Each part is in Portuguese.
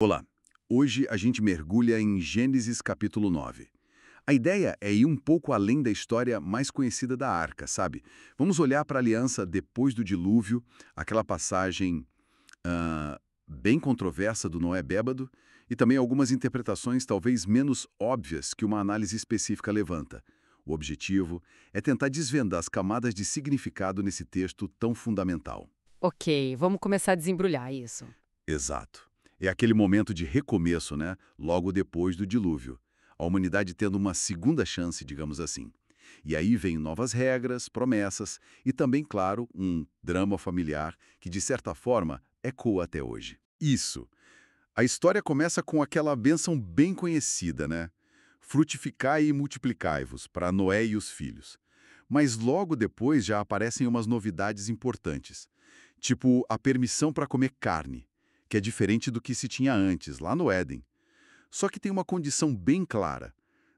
Olá, hoje a gente mergulha em Gênesis capítulo 9. A ideia é ir um pouco além da história mais conhecida da Arca, sabe? Vamos olhar para a aliança depois do dilúvio, aquela passagem bem controversa do Noé bêbado, e também algumas interpretações talvez menos óbvias que uma análise específica levanta. O objetivo é tentar desvendar as camadas de significado nesse texto tão fundamental. Ok, vamos começar a desembrulhar isso. Exato. É aquele momento de recomeço, né? Logo depois do dilúvio. A humanidade tendo uma segunda chance, digamos assim. E aí vem novas regras, promessas e também, claro, um drama familiar que, de certa forma, ecoa até hoje. Isso. A história começa com aquela bênção bem conhecida, né? Frutificai e multiplicai-vos, para Noé e os filhos. Mas logo depois já aparecem umas novidades importantes. Tipo a permissão para comer carne, que é diferente do que se tinha antes, lá no Éden. Só que tem uma condição bem clara: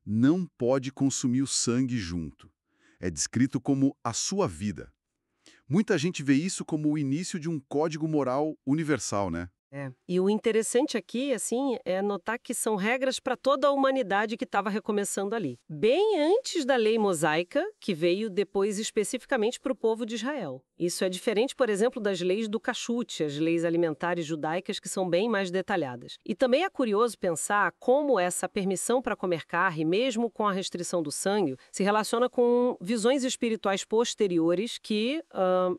não pode consumir o sangue junto. É descrito como a sua vida. Muita gente vê isso como o início de um código moral universal, né? É. E o interessante aqui, assim, é notar que são regras para toda a humanidade que estava recomeçando ali. Bem antes da lei mosaica, que veio depois especificamente para o povo de Israel. Isso é diferente, por exemplo, das leis do Cachute, as leis alimentares judaicas, que são bem mais detalhadas. E também é curioso pensar como essa permissão para comer carne, mesmo com a restrição do sangue, se relaciona com visões espirituais posteriores que,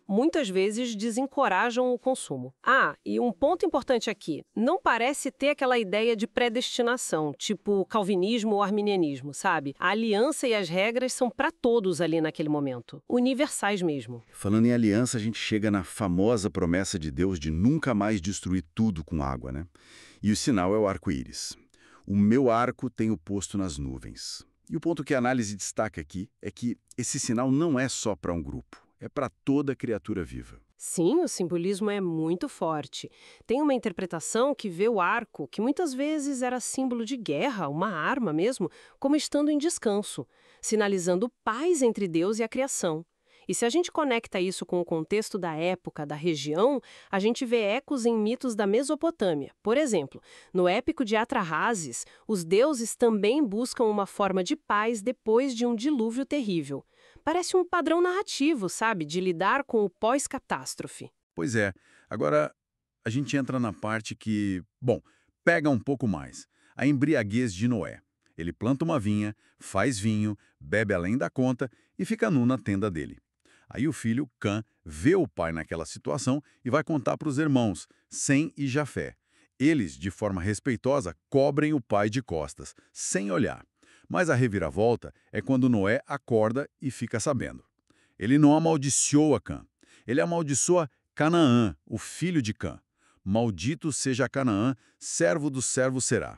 muitas vezes, desencorajam o consumo. Ah, e um ponto importante aqui, não parece ter aquela ideia de predestinação, tipo calvinismo ou arminianismo, sabe? A aliança e as regras são para todos ali naquele momento, universais mesmo. Falando em aliança, a gente chega na famosa promessa de Deus de nunca mais destruir tudo com água, né? E o sinal é o arco-íris. O meu arco tenho posto nas nuvens. E o ponto que a análise destaca aqui é que esse sinal não é só para um grupo, é para toda criatura viva. Sim, o simbolismo é muito forte. Tem uma interpretação que vê o arco, que muitas vezes era símbolo de guerra, uma arma mesmo, como estando em descanso, sinalizando paz entre Deus e a criação. E se a gente conecta isso com o contexto da época, da região, a gente vê ecos em mitos da Mesopotâmia. Por exemplo, no épico de Atrahasis, os deuses também buscam uma forma de paz depois de um dilúvio terrível. Parece um padrão narrativo, sabe, de lidar com o pós-catástrofe. Pois é, agora a gente entra na parte que, bom, pega um pouco mais. A embriaguez de Noé. Ele planta uma vinha, faz vinho, bebe além da conta e fica nu na tenda dele. Aí o filho, Cã, vê o pai naquela situação e vai contar para os irmãos, Sem e Jafé. Eles, de forma respeitosa, cobrem o pai de costas, sem olhar. Mas a reviravolta é quando Noé acorda e fica sabendo. Ele não amaldiçoa Cã. Ele amaldiçoa Canaã, o filho de Cã. Maldito seja Canaã, servo do servo será.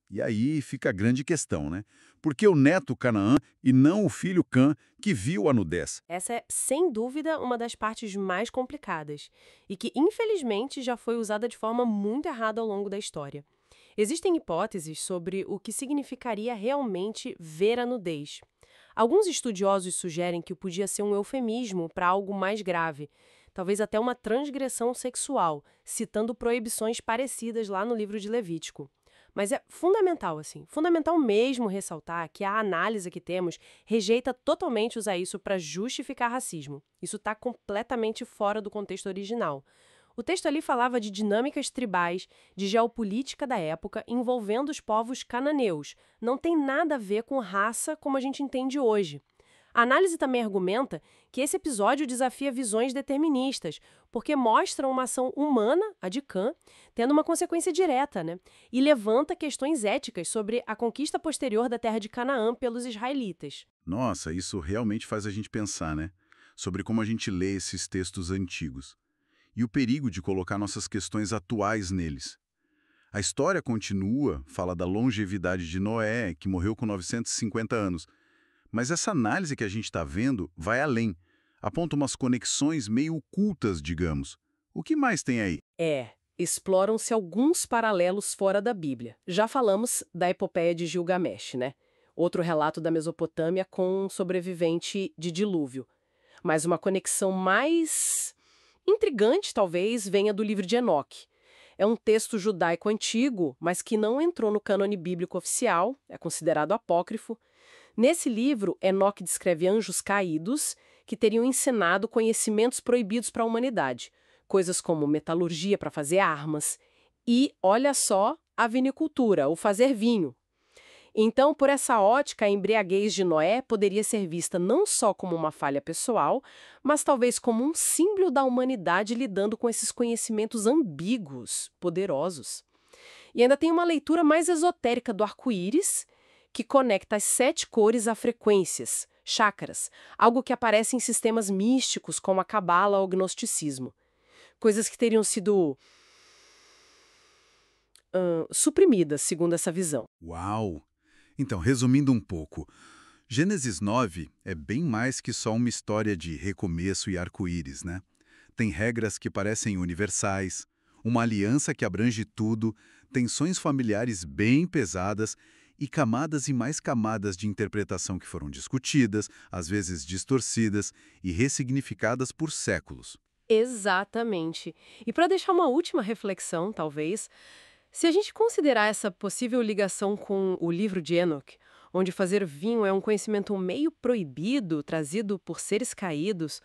E aí fica a grande questão, né? Por que o neto Canaã e não o filho Cã que viu a nudez? Essa é, sem dúvida, uma das partes mais complicadas e que, infelizmente, já foi usada de forma muito errada ao longo da história. Existem hipóteses sobre o que significaria realmente ver a nudez. Alguns estudiosos sugerem que podia ser um eufemismo para algo mais grave, talvez até uma transgressão sexual, citando proibições parecidas lá no livro de Levítico. Mas é fundamental, assim, fundamental mesmo ressaltar que a análise que temos rejeita totalmente usar isso para justificar racismo. Isso está completamente fora do contexto original. O texto ali falava de dinâmicas tribais, de geopolítica da época envolvendo os povos cananeus. Não tem nada a ver com raça como a gente entende hoje. A análise também argumenta que esse episódio desafia visões deterministas, porque mostra uma ação humana, a de Cã, tendo uma consequência direta, né? E levanta questões éticas sobre a conquista posterior da terra de Canaã pelos israelitas. Nossa, isso realmente faz a gente pensar, né? Sobre como a gente lê esses textos antigos. E o perigo de colocar nossas questões atuais neles. A história continua, fala da longevidade de Noé, que morreu com 950 anos. Mas essa análise que a gente está vendo vai além. Aponta umas conexões meio ocultas, digamos. O que mais tem aí? Exploram-se alguns paralelos fora da Bíblia. Já falamos da epopeia de Gilgamesh, né? Outro relato da Mesopotâmia com um sobrevivente de dilúvio. Mas uma conexão mais intrigante, talvez, venha do livro de Enoque. É um texto judaico antigo, mas que não entrou no cânone bíblico oficial, é considerado apócrifo. Nesse livro, Enoque descreve anjos caídos que teriam ensinado conhecimentos proibidos para a humanidade, coisas como metalurgia para fazer armas e, olha só, a vinicultura, o fazer vinho. Então, por essa ótica, a embriaguez de Noé poderia ser vista não só como uma falha pessoal, mas talvez como um símbolo da humanidade lidando com esses conhecimentos ambíguos, poderosos. E ainda tem uma leitura mais esotérica do arco-íris, que conecta as 7 cores a frequências, chakras, algo que aparece em sistemas místicos como a cabala ou o gnosticismo. Coisas que teriam sido suprimidas, segundo essa visão. Uau! Então, resumindo um pouco, Gênesis 9 é bem mais que só uma história de recomeço e arco-íris, né? Tem regras que parecem universais, uma aliança que abrange tudo, tensões familiares bem pesadas e camadas e mais camadas de interpretação que foram discutidas, às vezes distorcidas e ressignificadas por séculos. Exatamente. E para deixar uma última reflexão, talvez, se a gente considerar essa possível ligação com o livro de Enoch, onde fazer vinho é um conhecimento meio proibido, trazido por seres caídos,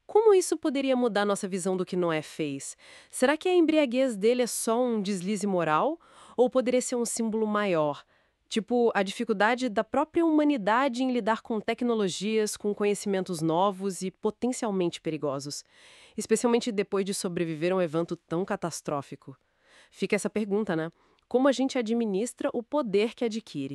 como isso poderia mudar nossa visão do que Noé fez? Será que a embriaguez dele é só um deslize moral? Ou poderia ser um símbolo maior? Tipo, a dificuldade da própria humanidade em lidar com tecnologias, com conhecimentos novos e potencialmente perigosos, especialmente depois de sobreviver a um evento tão catastrófico. Fica essa pergunta, né? Como a gente administra o poder que adquire?